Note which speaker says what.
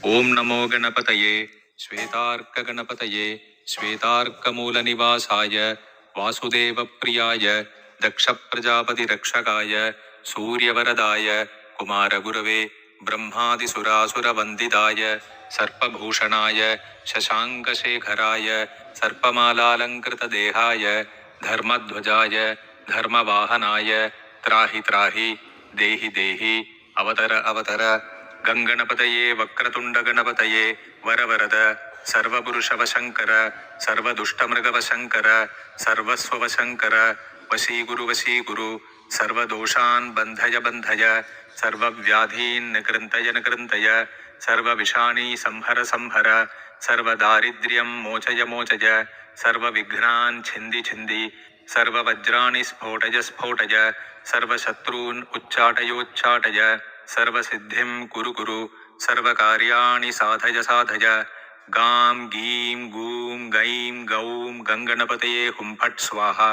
Speaker 1: ओम नमो गणपतये श्वेतार्कगणपतये श्वेतार्कमूलनिवासाय वासुदेवप्रियाय दक्षप्रजापतिरक्षकाय सूर्यवरदाय कुमारगुरवे ब्रह्मादिसुरासुरवन्दिताय सर्पभूषणाय शशाङ्कशेखराय सर्पमालालङ्कृतदेहाय धर्मध्वजाय धर्मवाहनाय त्राहि त्राहि देहि देहि अवतर अवतर गंगणपतये वक्रतुण्डगणपतये वरवरद सर्वपुरुषवशङ्कर सर्वदुष्टमृगवशङ्कर सर्वस्ववशङ्कर वशीगुरु सर्वदोषान् बन्धय बन्धय सर्वव्याधीन् निकृन्तय निकृन्तय सर्वविषाणी संहर संहर सर्वदारिद्र्यं मोचय मोचय सर्वविघ्नान् छिन्दि छिन्दि सर्ववज्राणि स्फोटय स्फोटय सर्वशत्रून् उच्चाटयोच्चाटय सर्वसिद्धिं कुरु कुरु सर्वकार्याणि साधय साधय गां गीं गूं गैं गौं गंगणपतये हुं फट् स्वाहा।